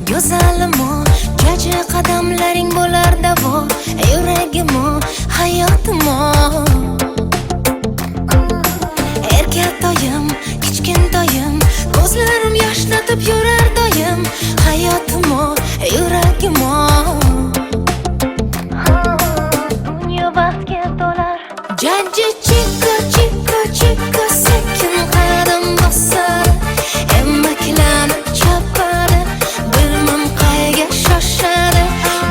Go'zalimo, jaji qadamlaring bo'lar davo, yuragimo, hayotimo. Erkatoyim, kichkintoyim, ko'zlarim yoshlatib yurar doim, hayotimo, yuragimo. Dunyo baxtga to'lar. Jaji chiko, chiko, chiko, sekin qadam bosar, emaklanib chopadi. Bilmam qayga shoshadi.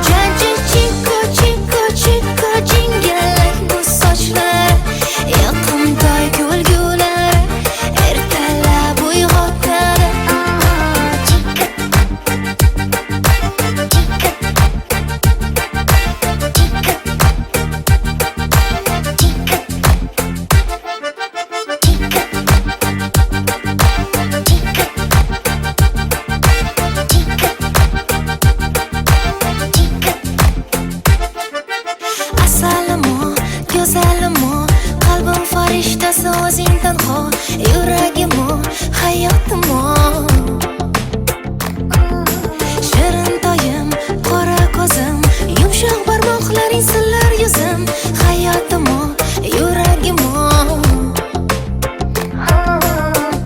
Jaji chiko, chiko, chiko, jingalak bu sochlar, yoqimtoy kulgulari, ertalab uyg'otadi. Go'zalimo, qalbim farishtasi o'zing tanho, yuragimo, hayotimo. Shirintoyim, qora ko'zim, yumshoq barmoqlaring sillar yuzim, hayotimo, yuragimo.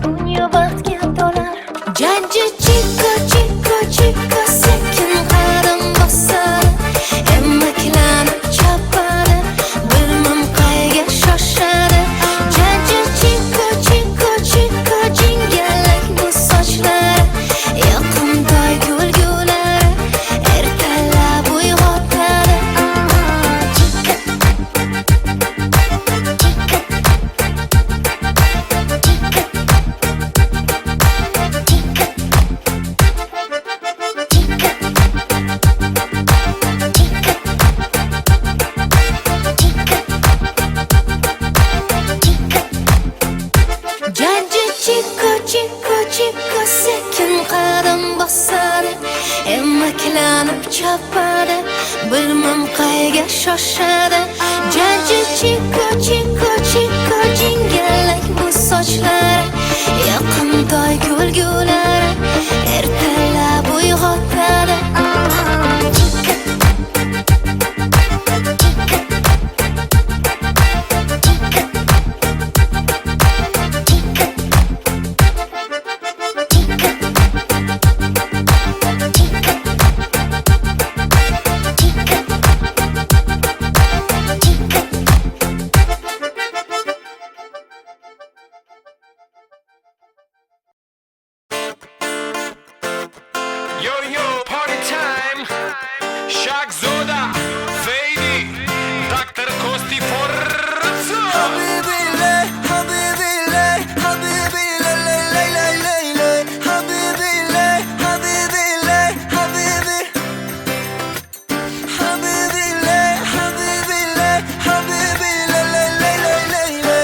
Dunyo baxtga to'lar. Jaji chiko, chiko, chiko, sekin qadam bosar, emaklanib chopadi. Bilmam qayga shoshadi. Jaji chiko, chiko, chiko, jingalak bu sochlar, yoqimtoy kulgulari, ertalab uyg'otadi. Jaji chiko, chiko, chiko, sekin qadam bosadi, emaklanib chopadi. Bilmam qayga shoshadi. Jaji chiko, chiko, chiko, jingalak bu sochlar, yoqimtoy kulgulari, ertalab uyg'otadi. Yo, yo, party time. Shaq Zoda, Fady, Dr. Kosti Forza. Habibi le, habibi le, habibi le, le, le, le, le, le. Habibi le, habibi le, habibi. Habibi le, habibi le, habibi le, le, le, le, le, le.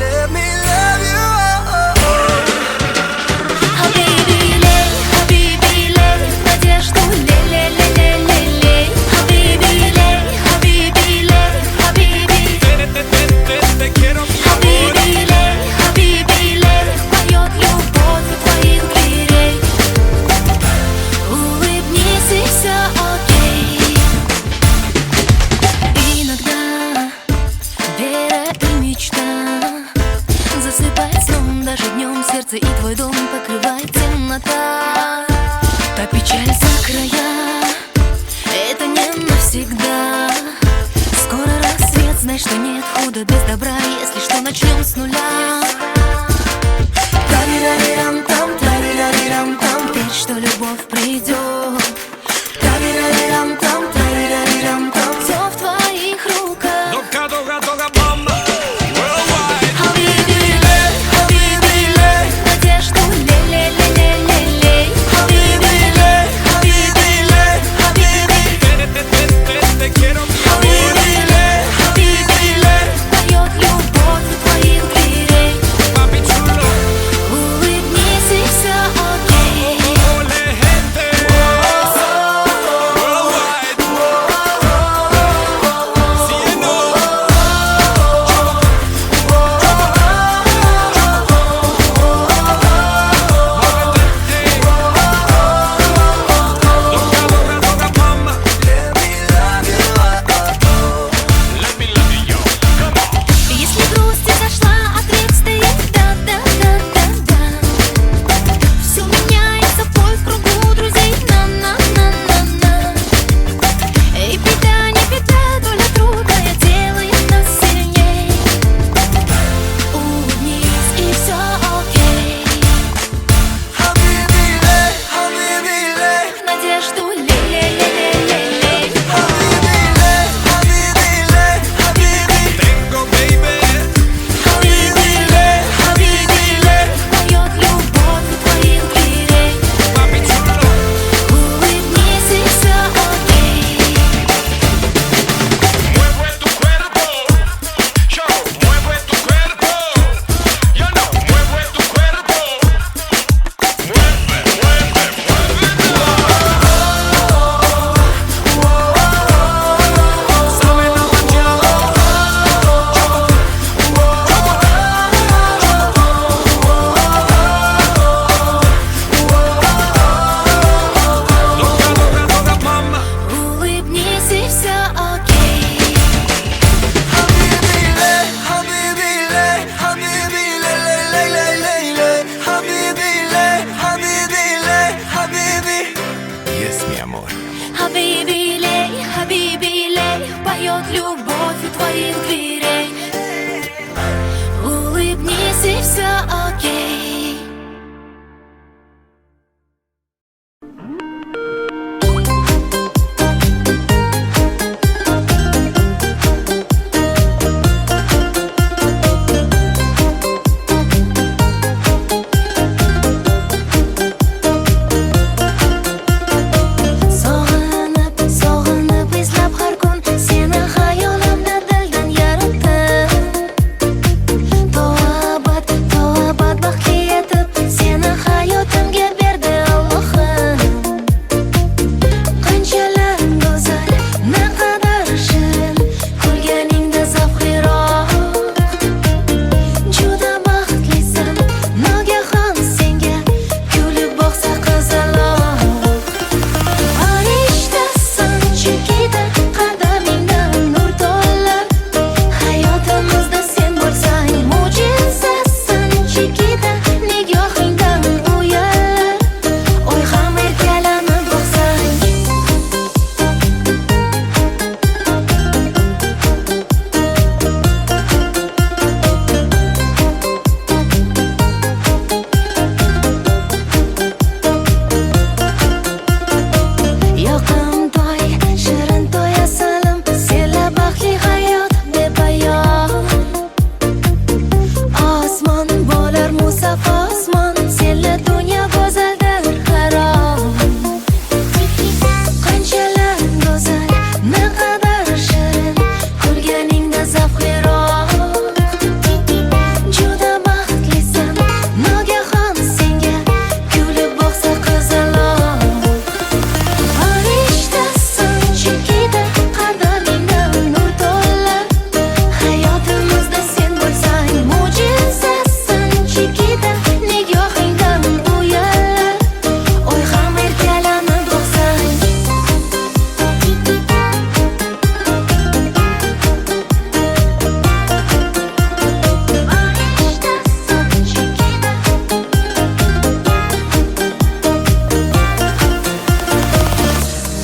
Let me love you, oh, oh, oh. Habibi, надежду, ле-ле-ле-ле-ле-ле. Habibi, Habibi, Te quiero, mi amor. Habibi, поет любовь у твоих дверей. Улыбнись и все окей. Иногда вера и мечта засыпает сном, даже днем сердце и твой дом покрывает темнота. Та печаль за края, это не навсегда. Скоро рассвет, знай, что нет худа без добра. Если что, начнем с нуля. Тарирарирам-там, тарирарирам-там, верь, что любовь придет. Тарирарирам-там, тарирарирам-там, все в твоих руках. Дога, дога, дога, мама. Worldwide. Habibi, надежду, ле-ле-ле-ле-ле-ле. Habibi, Te quiero, mi amor. ждет любовь у твоих дверей. Улыбнись, и все окей. Sog'inib izlab har kun seni xayolimda dildan yaratdim. To'abat baxtli etib seni hayotimga berdi Allohim. Qanchalar go'zal, naqadar shirin, kulganingda zavqliroq. Juda baxtlisan, nogahon senga kulib boqsa qizaloq. Farishtasan chekida, qadamingdan nur to'lar. Hayotimizda sen bo'lsang mo'jizasan chekida, nigohingdan uyalar. Oy ham erkalanib boqsang. Yoqimtoy, shirin to'y asalim, senla baxtli hayot bepoyon. Osmon bo'lar musaffo osmon, senla dunyo go'zaldir harom. Qanchalar go'zal, naqadar shirin, kulganingda zavqliroq. Juda baxtlisan, nogahon senga kulib boqsa qizaloq. Farishtasan chekida, qadamingdan nur to'lar. Hayotimizda sen bo'lsang mo'jizasan chekida, nigohingdan uyalar. Oy ham erkalanib boqsang.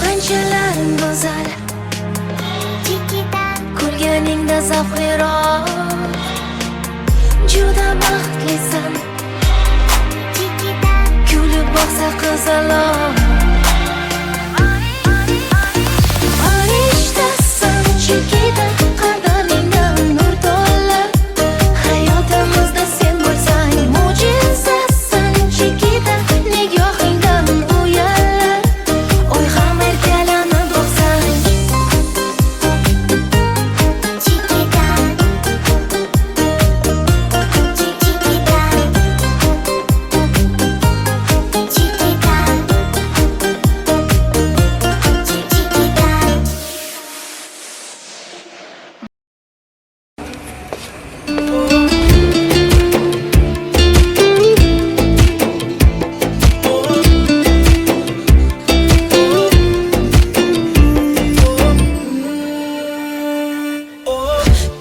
Qanchalar go'zal, kulganingda zavqliroq. Juda baxtlisan, kulib boqsa qizaloq. Farishtasan chekida, qadamingdan nur to'lar. Hayotimizda sen bo'lsang mo'jizasan chekida, nigohingdan uyalar. Oy ham erkalanib boqsang.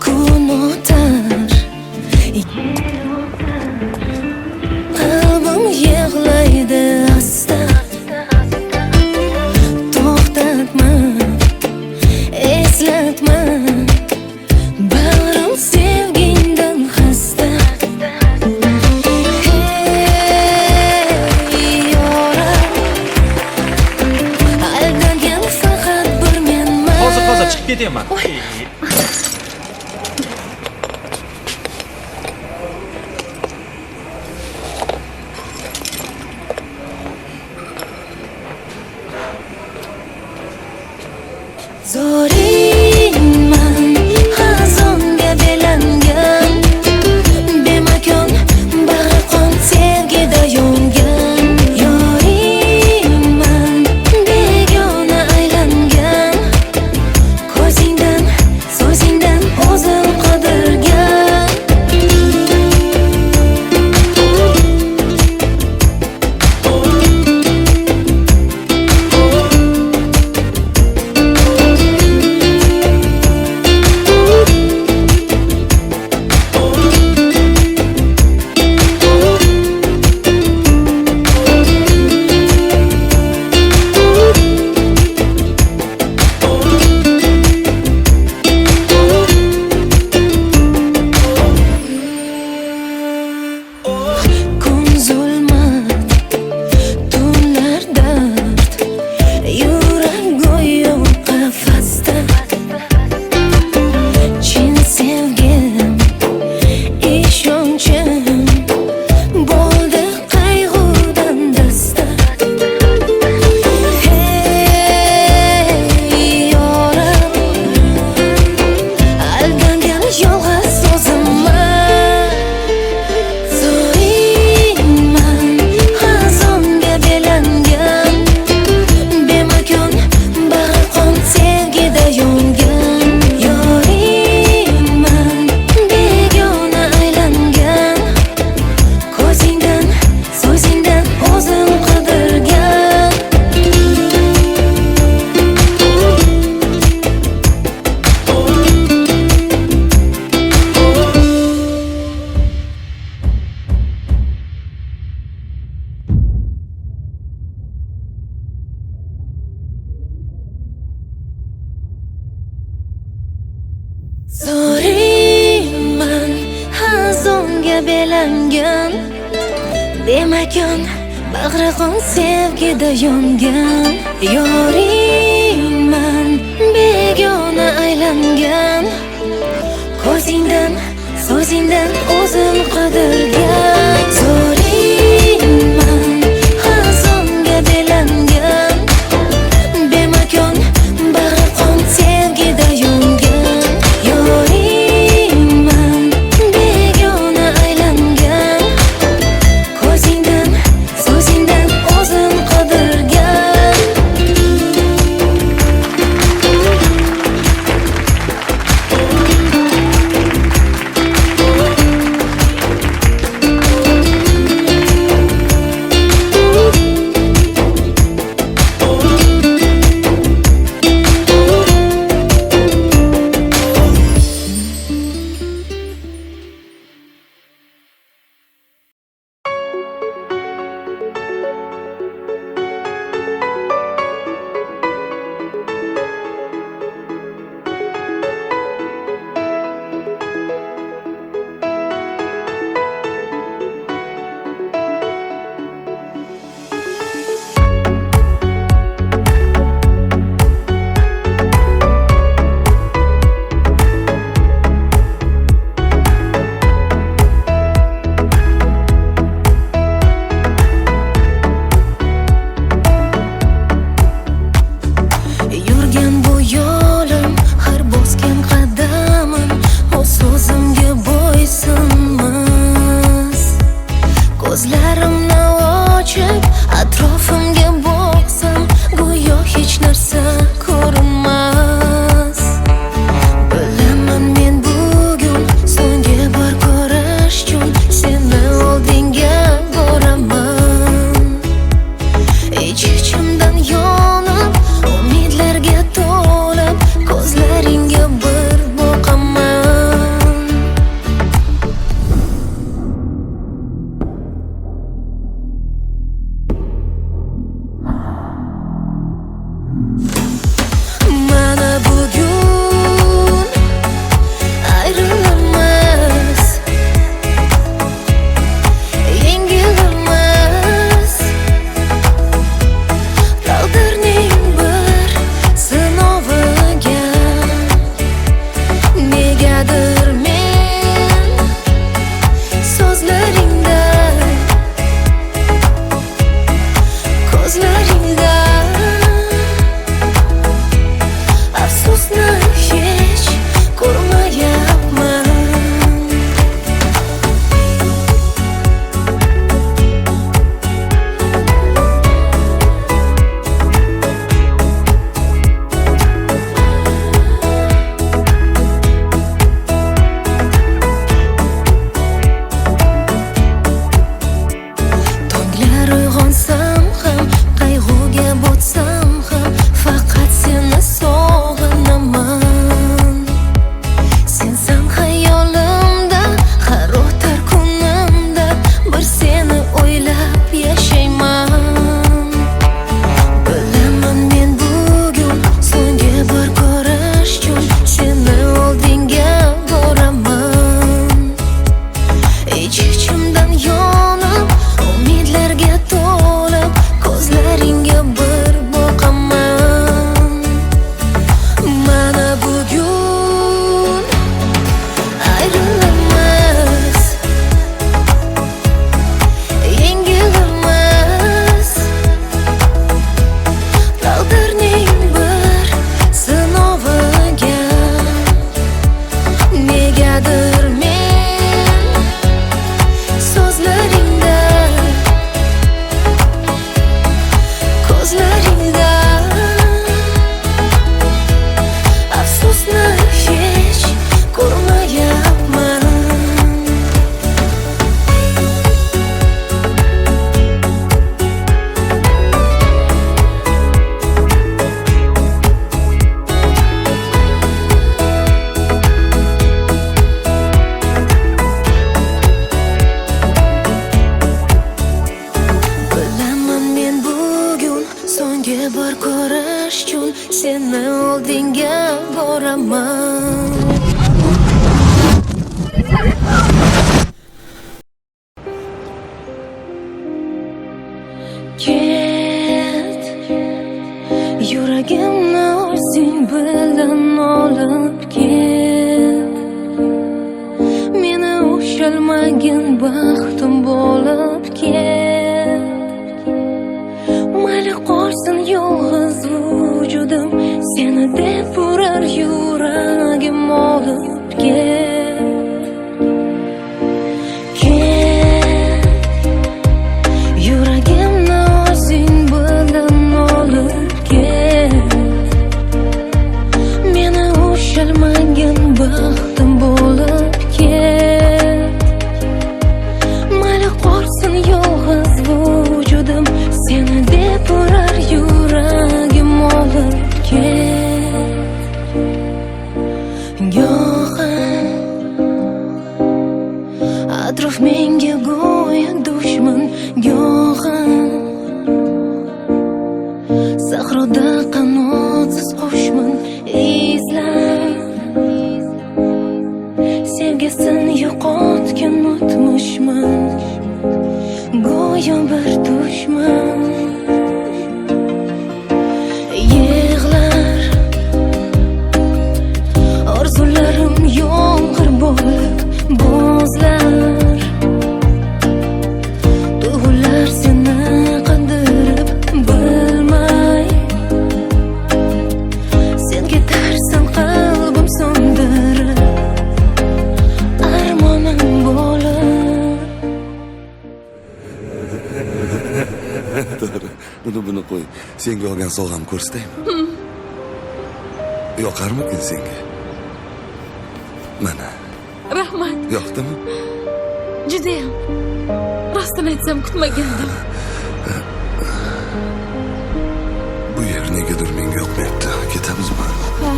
Kun o'tar, qalbim yig'laydi asta. To'xtatma, eslatma, bag'rim sevgingdan xasta. Hey yoram, aldangan faqat bir menman. Hozir chiqib ketaman. Zoringman, xazonga belangan, bemakon bag'ri qon sevgida yongan. Yoringman, begona aylangan, ko'zingdan, so'zingdan Zo'riyman hazonga belangan, bemakon bag'riqon sevgida yongan. Yoringman begona aylangan, ko'zingdan so'zingdan o'zim qidirgan. Zo'riyman hazonga belangan, bemakon bag'riqon sevgida yongan. Yoringman begona aylangan, ko'zingdan so'zingdan o'zim qidirgan. Yurgan bu yo'lim, har bosgan qadamim o'z so'zimga bo'ysunmas. Ko'zlarimni ochib atrofimga boqsam, go'yo hech narsa ko'rinmas. Bilaman men bugun so'nggi bor ko'rish uchun seni oldinga boraman. Ich-ichimdan yonib, umidlarga to'lib, ko'zlaringga bir boqaman. Mana bugun ayrilamiz, yengilamiz. Taqdirning bir sinoviga negadir men so'zlaringda, ko'zlaringda afsusni hech ko'rmayapman. Tonglar uyg'onsam ham, qayg'uga botsam ham, faqat seni sog'inaman. Sensan hayolimda, har o'tar kunimda bir seni o'ylab yashayman. Bilaman men bugun so'nggi bor ko'rish uchun seni oldinga boraman. Ich-ichimdan yonib, umidlarga to'lib, ko'zlaringga bir boqaman. Mana bugun ayrilamiz, yengilamiz. Taqdirning bir sinoviga negadir men so'zlaringda, ko'zlaringda afsusni hech ko'rmayapman. Bilaman men bugun so'nggi bor ko'rish uchun seni oldinga boraman. ushalmagin baxtim bo'lib kel. Mayli qolsin yolg'iz vujudim, seni deb urar yuragim olib kel. Kel, yuragimni o'zing bilan olib kel. Meni ushalmagin baxtim bo'lib kel. Mayli qolsin yolg'iz vujudim, seni deb urar yuragim olib kel. Go'yo atrof menga go'yo dushman, go'yo sahroda qanotsiz qushman. Izlab sevgisini yo'qotgan o'tmishman, go'yo bir dushman. Yig'lar orzularim yomg'ir bo'lib bo'zlar, tuyg'ular seni qandirib bilmay, sen ketarsan qalbim so'ndirib, armonim bo'lib. To'g'ri, buni qo'y. Senga olgan sovg'am ko'rsataymi? Yoqarmikin senga? Mana. Rahmat. Yoqdimi? Judayam. Rostini aytsam kutmagandim. Bu yer negadir menga yoqmayapti. Ketamizmi? Ha,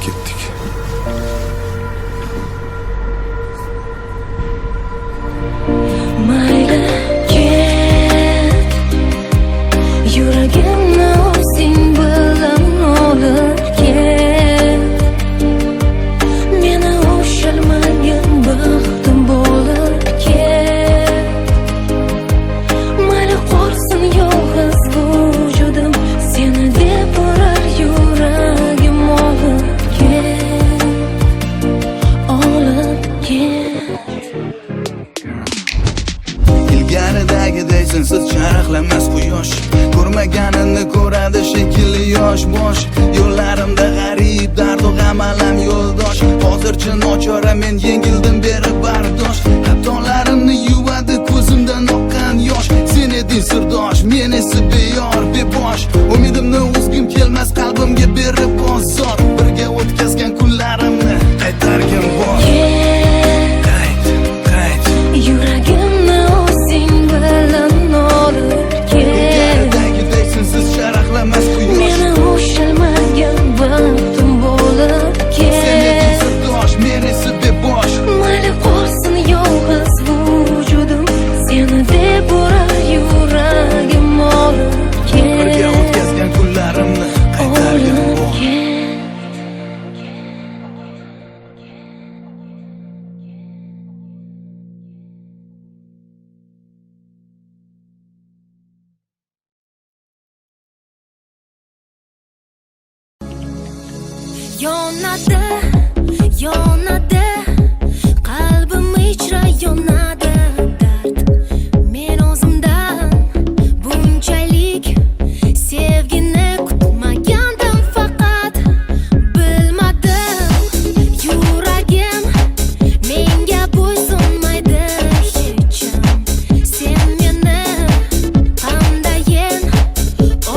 Ketdik. Mayli ket, yuragimni o'zing bilan olib ket. Meni ushalmagin baxtim bo'lib ket. Mayli qolsin yolg'iz vujudim, seni deb urar yuragim olib ket. Olib ket. Ilgaridagiday sensiz charaqlamas quyosh, ko'rmaganini ko'radi shekilli yosh bosh. Yo'llarimda g'arib dardu g'am alam yo'ldosh. Hozircha nochora men yengildim berib bardosh. Xatolarimni yuvadi ko'zimdan oqqan yosh. Sen eding sirdosh, men esa beyor bebosh. Umidimni uzgim kelmas qalbimga berib bozor. Birga o'tkazgan kunlarimni qaytargin bor. Qayt. Yuragimni o'zing bilan olib ket. Ilgaridagiday sensiz charaqlamas quyosh. Meni ushalmagin baxtim bo'lib Sen eding ket. sirdosh, men esa bebosh. Mayli qolsin yolg'iz vujudim, seni deb urar yuragim olib Birga ket. o'tkazgan kunlarimni qaytargin Olib bor. ket. Yonadi, qalbim ichra yonadi dard. Men o'zimdan bunchalik sevgini kutmagandim, faqat bilmadim. Yuragim menga bo'ysunmaydi hecham. Sen meni qandayin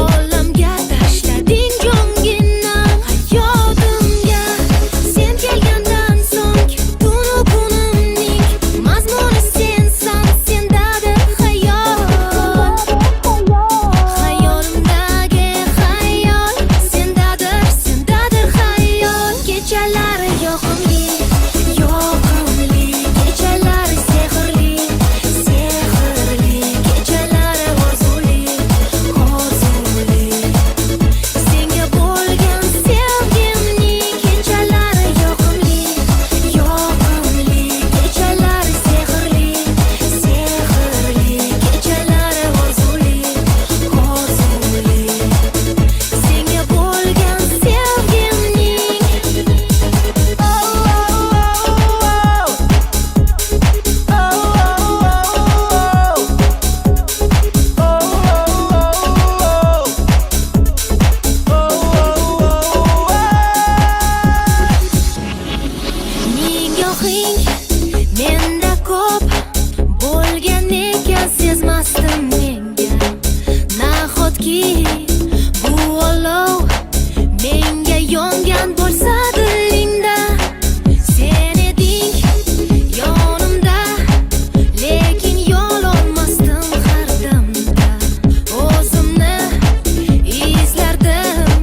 olamga tashlading jongina. Hayotimga sen kelgandan so'ng tunu kunimning mazmuni sensan, sendadir xayol. Hayolimdagi xayol sendadir xayol. Kechalari yoqimli, kechalari sehrli, kechalari orzuli. Senga bo'lgan sevgimning kechalari yoqimli, kechalari sehrli, kechalari orzuli. Senga bo'lgan sevgimning nigohing menda ko'p bo'lgan ekan, sezmasdim menga. Nahotki bu olov menga yongan bo'lsa dilingda. Sen eding yonimda, lekin yo'lolmasdim har damda. O'zimni izlardim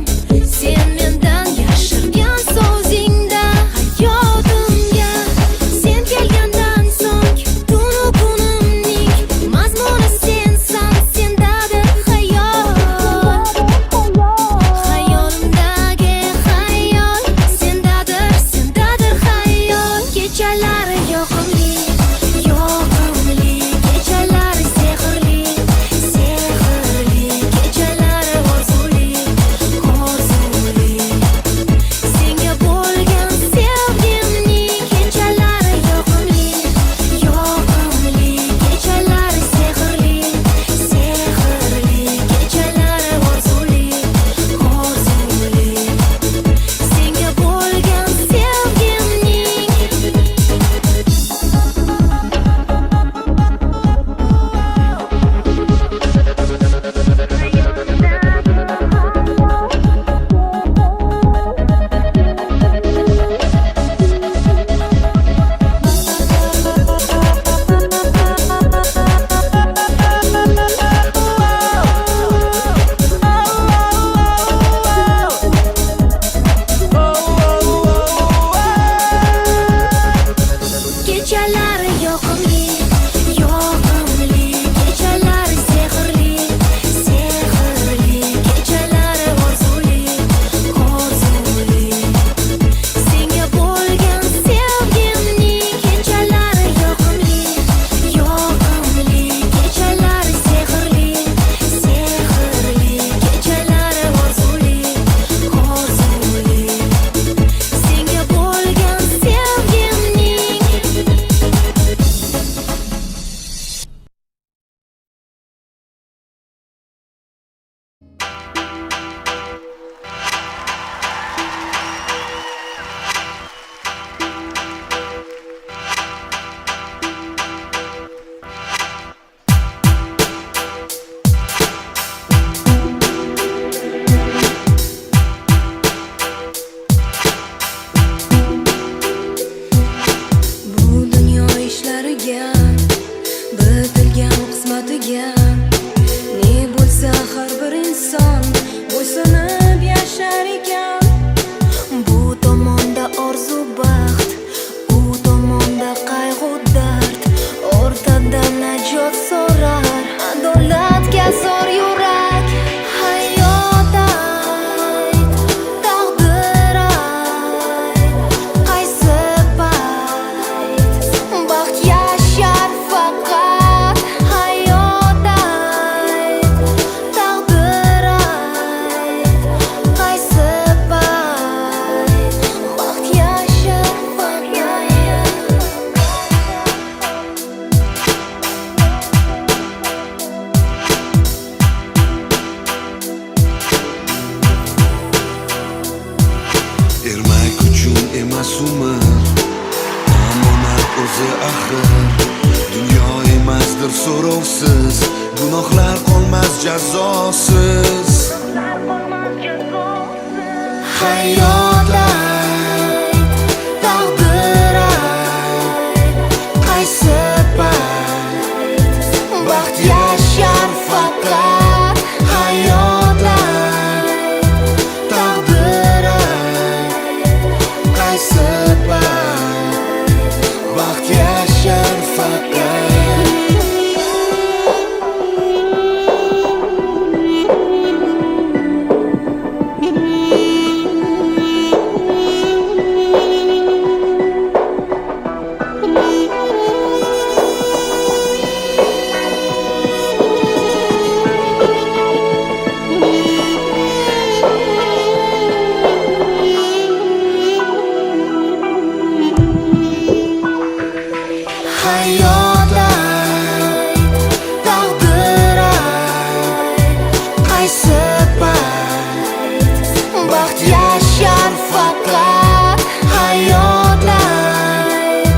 sen mendan yashirgan so'zingda. Hayotimga sen kelgandan so'ng tunu kunimning mazmuni sensan, sendadir hayot. Hayolimdagi hayol sendadir, sendadir hayol. Kechalari yoqimli, yoqimli, kechalari sehrli, sehrli, kechalari orzuli, orzuli. Senga bo'lgan sevgimning kechalari yoqimli, yoqimli, kechalari sehrli, sehrli, kechalari orzuli, orzuli. Senga bo'lgan sevgimning kechalari yoqimli, yoqimli, kechalari sehrli, sehrli, kechalari orzuli, orzuli. Senga bo'lgan sevgimning kechalari yoqimli, yoqimli, kechalari sehrli, sehrli, kechalari orzuli, orzuli. Senga bo'lgan sevgimning bu dunyo ishlariga, bitilgan qismatiga ne bo'lsa har bir inson bo'ysunib yashar ekan. Bu tomonda orzu baxt, u tomonda qayg'u dard. O'rtada najot so'rar, adolatga zor yurak. Hayot ayt, taqdir ayt, qaysi payt baxt yashar faqat. Hayot ayt, taqdir ayt, qaysi payt baxt yashar faqat. Ermak uchun emas umr, omonat o'zi axir. Dunyo emasdir so'rovsiz, gunohlar qolmas jazosiz. Hayot ayt, taqdir ayt, qaysi payt baxt yashar faqat. Hayot ayt, taqdir ayt, qaysi payt baxt yashar faqat. Hayot ayt, taqdir ayt, qaysi payt baxt yashar faqat. Hayot ayt,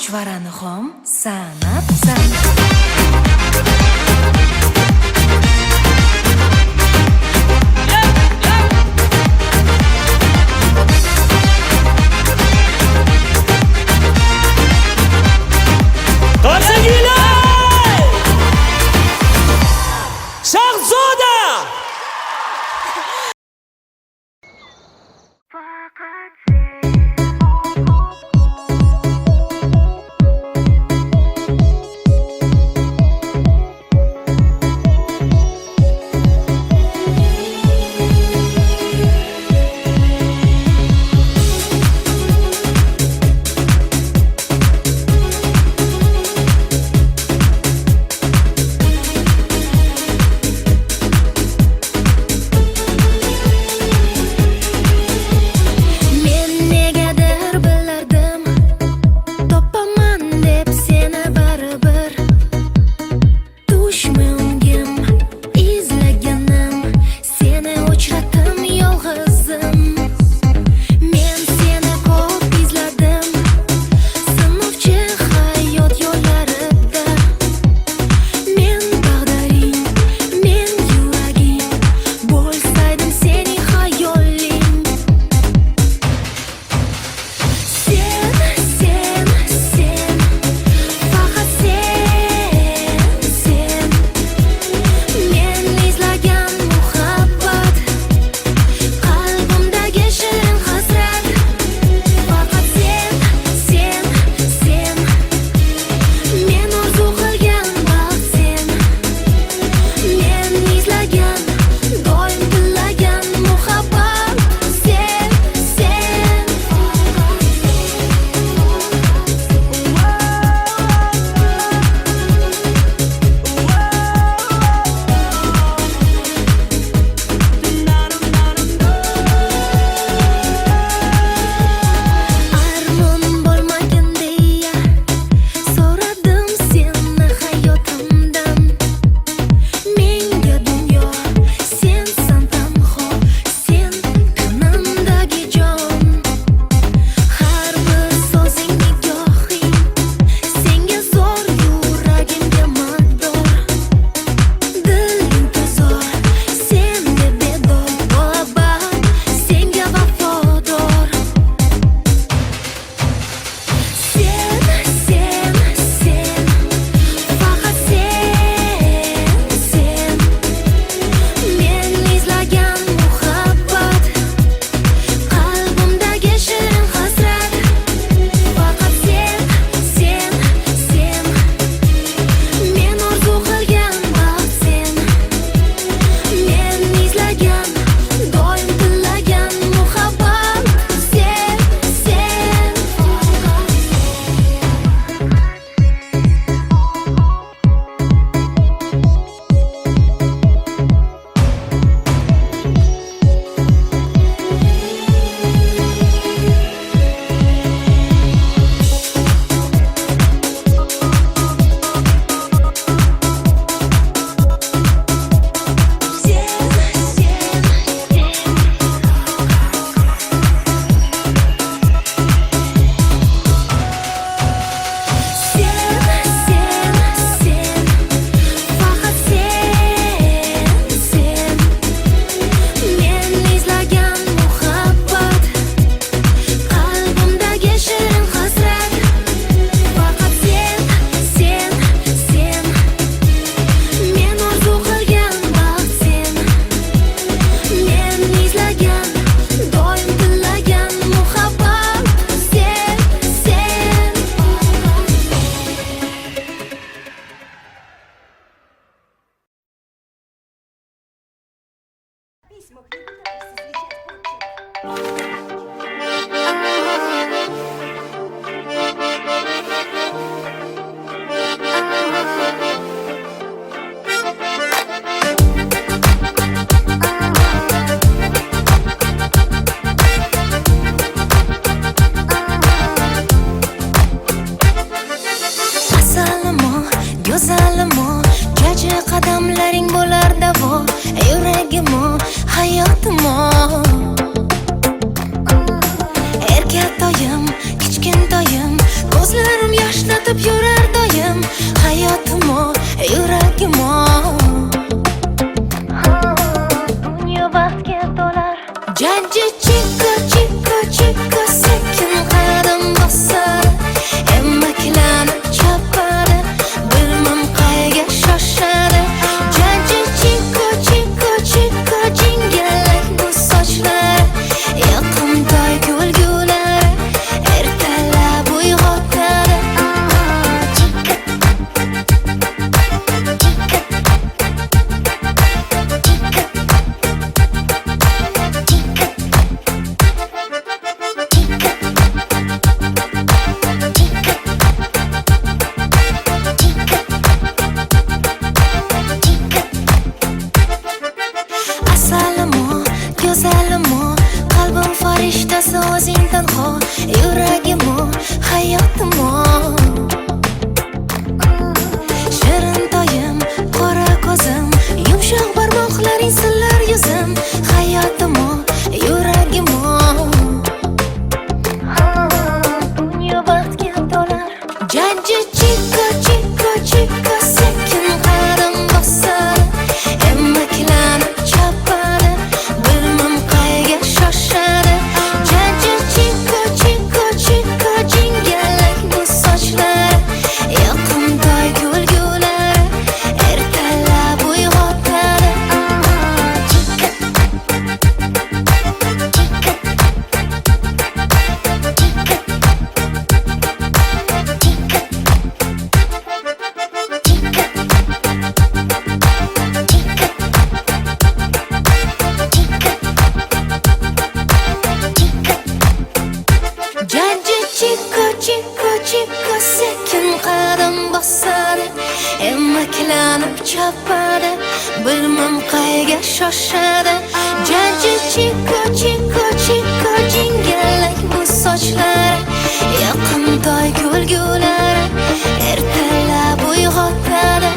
Chuchvarani xom sanabsan. Qarsakiylar! Shahzoda! Chakka sekin qadam bosadi Emaklanib chopadi Bilmam qayga shoshadi Jaji chiko chiko chiko Jingallak bu sochlari Yaqintoy kulgulari Ertalab uyg'otadi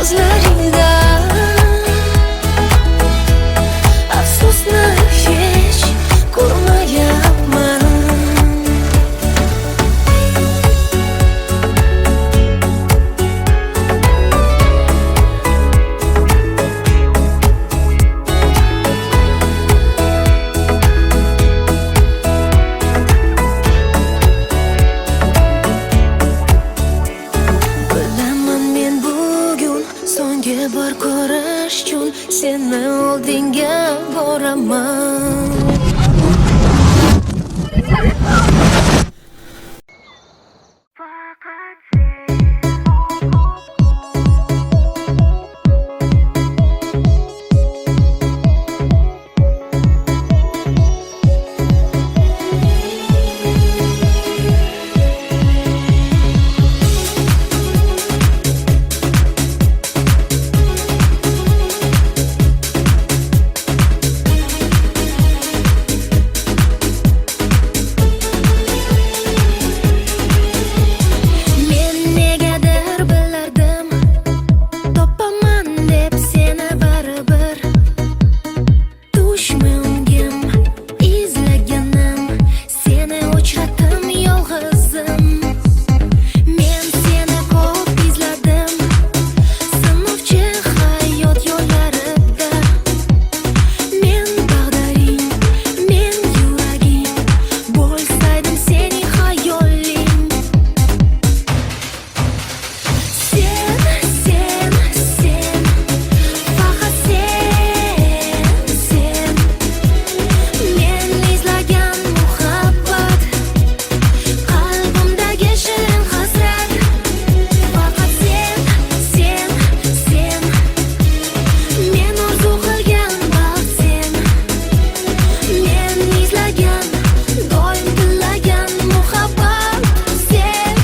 ko'zlarida afsusni hech ko'rmayapman. Bilaman men bugun so'nggi bor ko'rish uchun seni oldinga boraman. Men negadir bilardim, topaman deb seni baribir. Dushmanim izlaganim, seni uchratim yolg'izim. Men seni ko'p izladim, sinovchi hayot yo'llarida. Men taqdiring, men yuraging, bo'lsaydim sening xayoling. Sen, faqat sen men izlagan muhabbat, qalbimdagi shirin hasrat. Faqat sen men orzu qilgan baxt. Sen men izlagan, doim tilagan muhabbat. Sen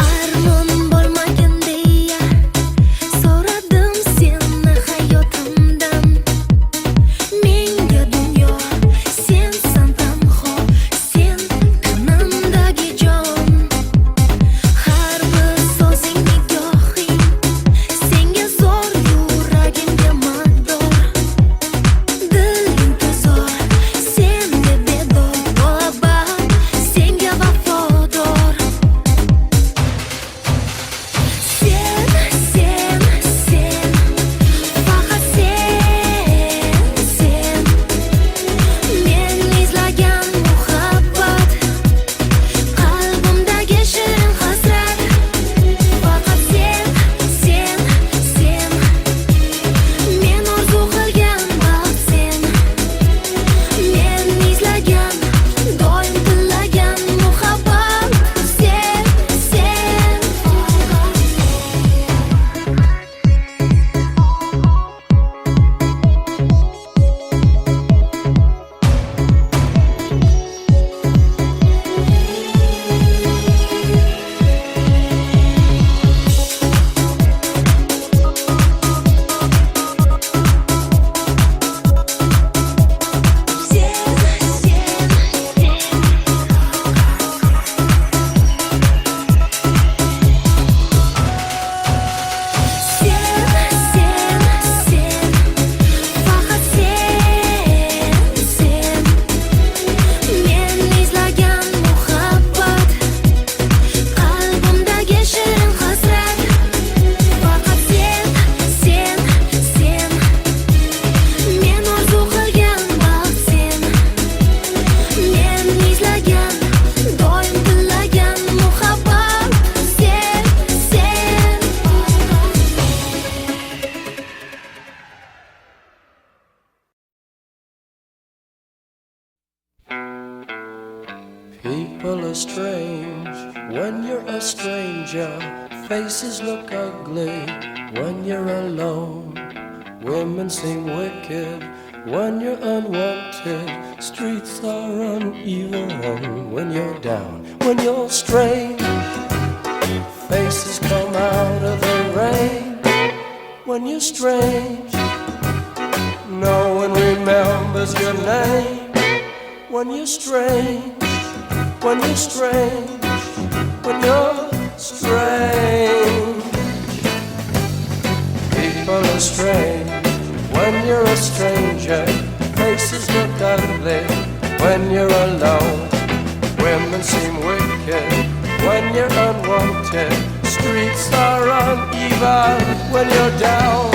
armon bo'lmagin deya so'radim seni hayotimdan. Menga dunyo sensan tanho, sen qonimdagi jon. Har bir so'zing nigohing, senga zo'r yuragimga mador. Diling tozor, senga bedor, to'labam senga vafodor. Sen, faqat sen men izlagan muhabbat, qalbimdagi shirin hasrat. Faqat sen men orzu qilgan baxt. Sen men izlagan, doim tilagan muhabbat. Sen faqat sen men izlagan muhabbat, qalbimdagi shirin hasrat. Faqat sen men orzu qilgan baxt. Sen men izlagan, doim tilagan muhabbat. Sen People are strange when you're a stranger. Faces look ugly when you're alone. Women seem wicked when you're unwanted. Streets are uneven when you're down. When you're strange, faces come out of the name when you're strange. No one remembers your name when you're strange. When you're strange. When you're strange. People are strange when you're a stranger. Faces look ugly when you're alone. Women seem wicked when you're unwanted. Streets are uneven when you're down.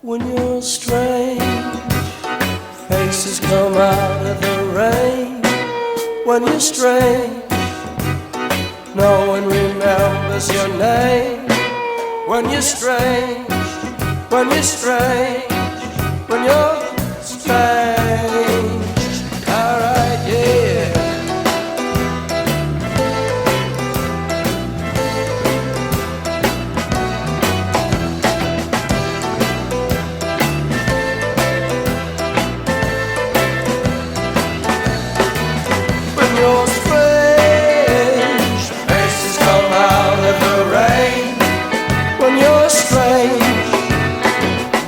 When you're strange, faces come out of the rain. When you're strange, no one remembers your name. When you're strange, when you're strange, when you're strange. Alright, yeah. When you're strange, faces come out of the rain. When you're strange,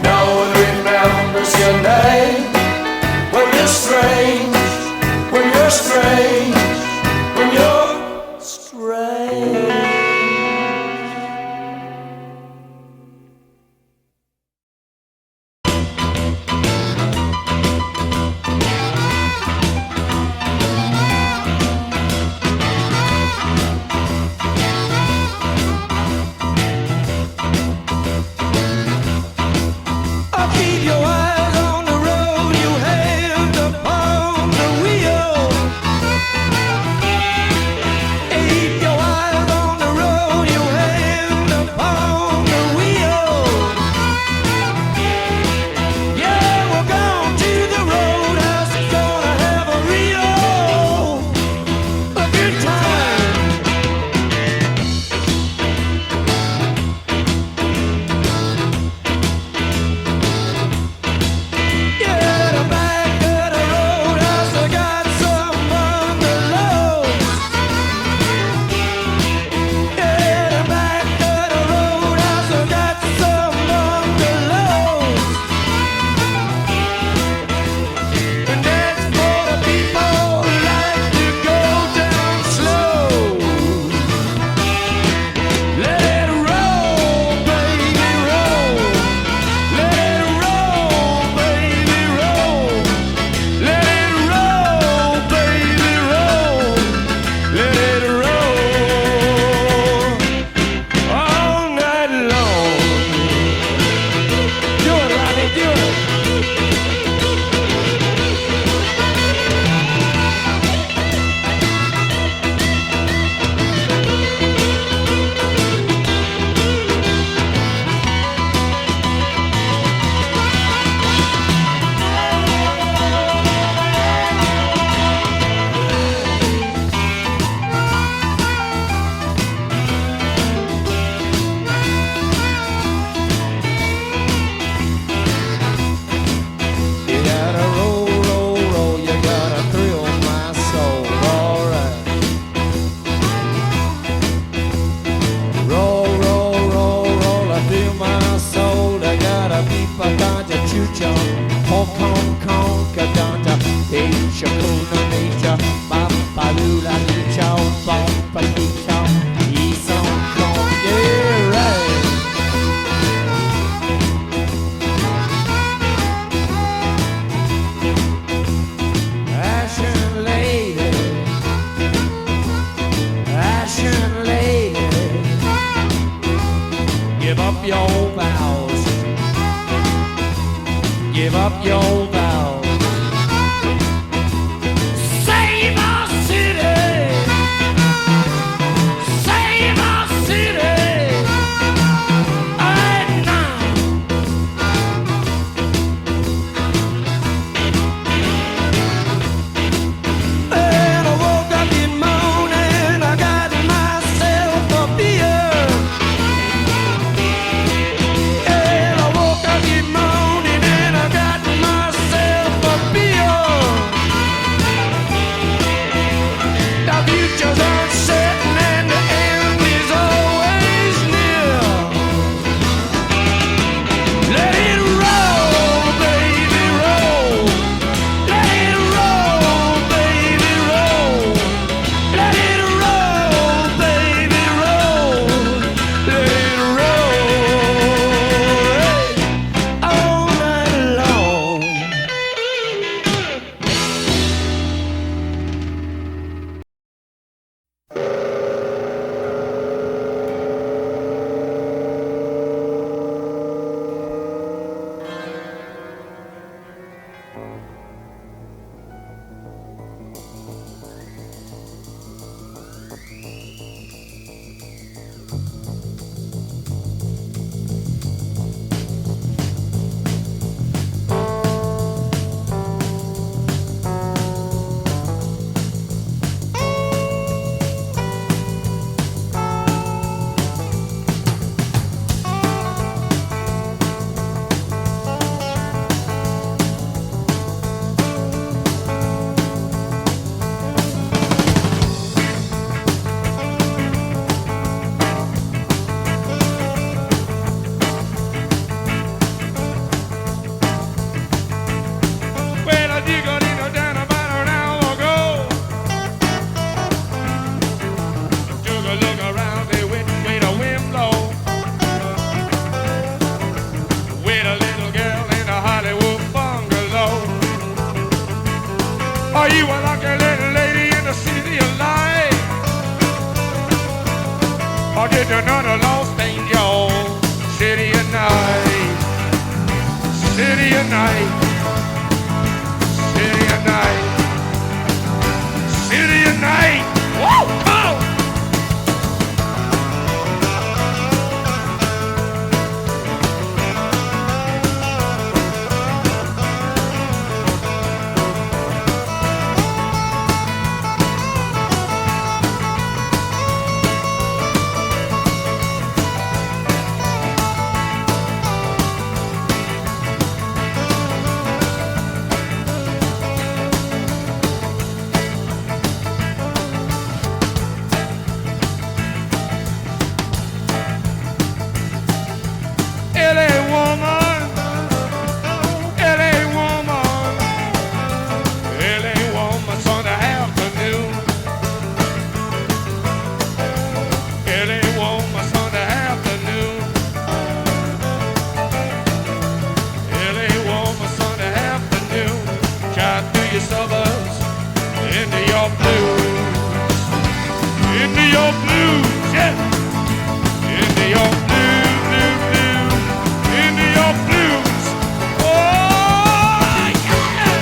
no one remembers your name. When you're strange, when you're strange, when you're strange. I'll keep your eyes on the road, you hand upon the wheel. Keep your eyes on the road, you hand upon the wheel. Yeah, we're going to the roadhouse, gonna have a good time. Yeah, the back of the roadhouse, I got some bungalows. Yeah, the back of the roadhouse, I got some bungalows. And that's for the people who like to go down slow. Let it roll, baby, roll. Let it roll, baby, roll. Let it roll, baby, roll. Let it roll all night long. Do it, Ronnie, do it. You gotta roll, roll, roll. You gotta thrill my soul. Alright. Roll, roll, roll, roll. I feel my soul. I gotta beat my ganja chucha. Hong Kong, Kong, Kadanta. Asia, Kuna, Nature. Bapa, Lula, Licha, Bapa, Licha. East Hong Kong. Yeah, right. Ashen lady, ashen lady, give up your vows, give up your vows. Save our city, save our city, right now. And I woke up in morning, I got myself a beer. but a lost angel. City at night, city at night, city at night, city at night. Woo! Come on! LA woman, LA woman, LA woman Sunday afternoon. LA woman Sunday afternoon. LA woman Sunday afternoon. Drive through your suburbs into your blues, into your blues, yeah, into your blues. Into your blues. Oh, yeah.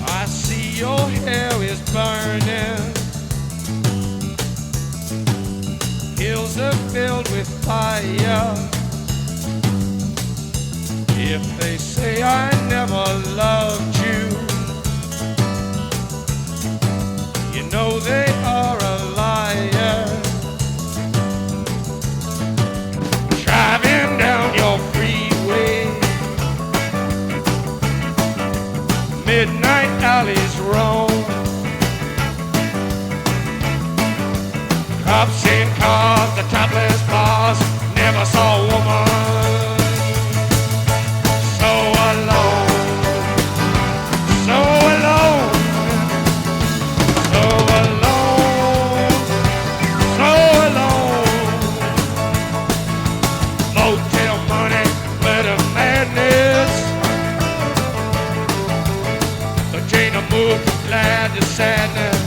I see your hair is burning. Hills are filled with fire. If they say I never loved you, you know they are a liar. Driving down your freeway, midnight alleys roam. Cops in cars, the topless bars, never saw a woman so alone, so alone, so alone, so alone. Motel money, glitter madness. But Jane moved from glad to sadness.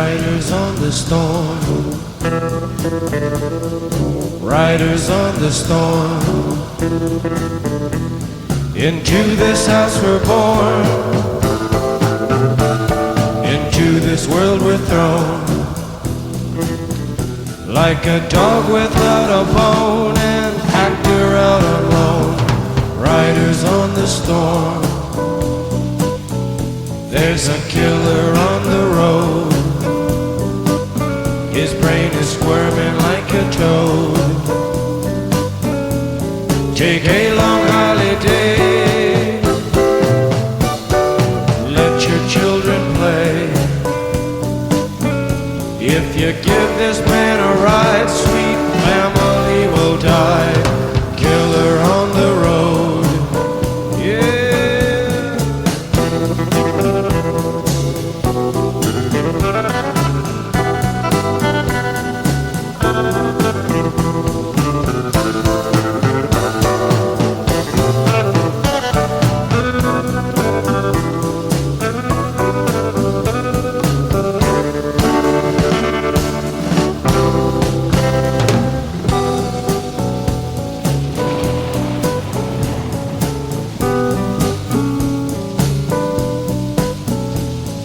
Riders on the storm, riders on the storm. Into this house we're born, into this world we're thrown. Like a dog without a bone, an actor out on loan. Riders on the storm. There's a killer on the road. His brain is squirming like a toad. Take a long holiday. Let your children play. If you give this man a ride, sweet family will die. Killer on the road, yeah.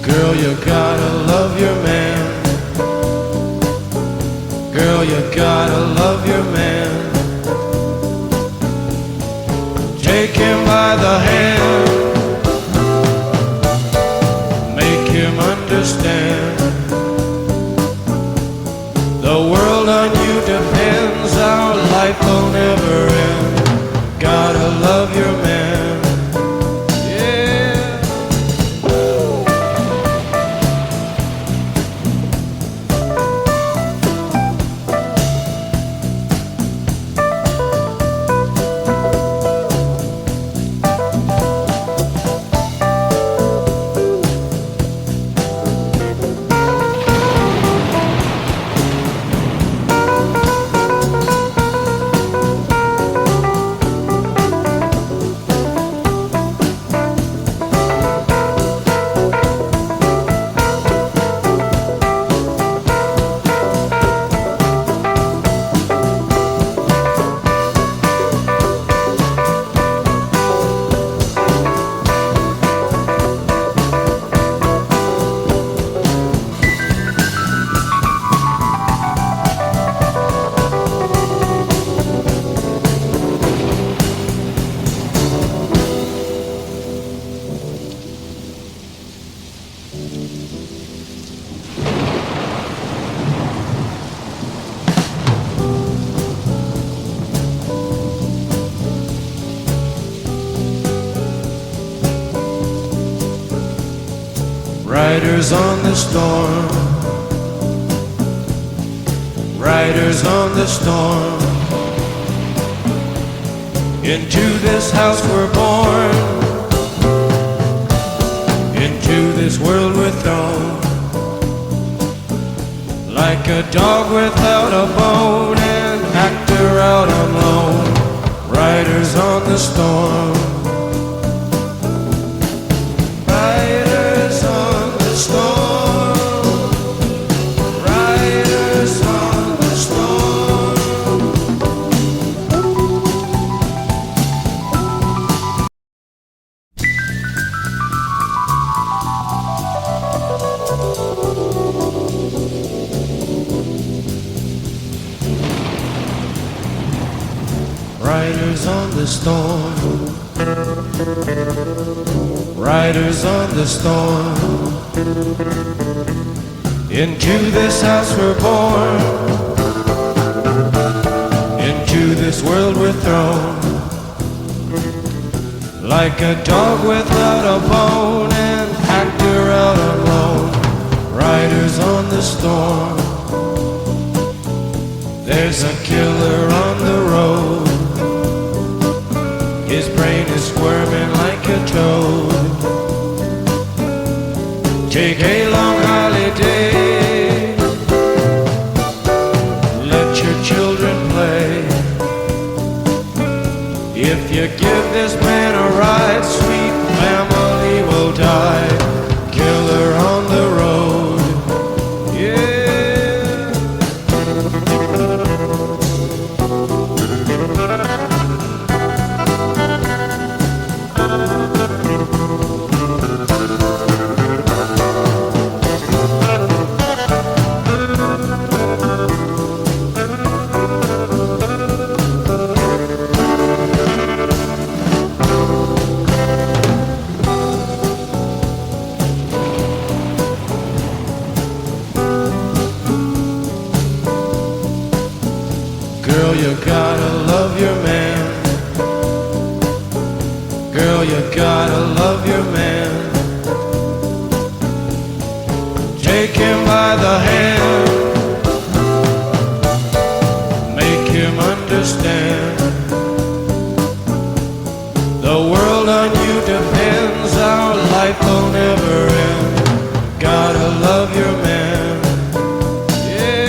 Girl, you gotta love your man. Girl, you gotta love your man. Take him by the hand. Make him understand. The world on you depends. Our life will never end. Gotta love your man. Riders on the storm, riders on the storm. Into this house we're born, into this world we're thrown. Like a dog without a bone, an actor out on loan. Riders on the storm. Riders on the storm. Riders on the storm. Riders on the storm. Riders on the storm. Into this house we're born, into this world we're thrown. Like a dog without a bone, an actor out on loan. Riders on the storm. There's a killer on the road. His brain is squirming like a toad. Take a long holiday. Let your children play. If you give this man a ride, sweet family will die. Killer on the road, cycle never ends. Gotta love your man. Yeah.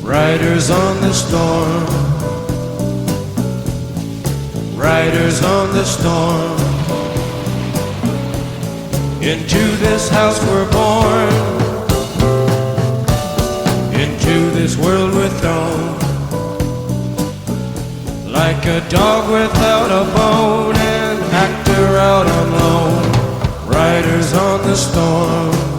Riders on the storm, riders on the storm. Into this house we're born, into this world we're thrown. Like a dog without a bone, an actor out on loan. Riders on the storm.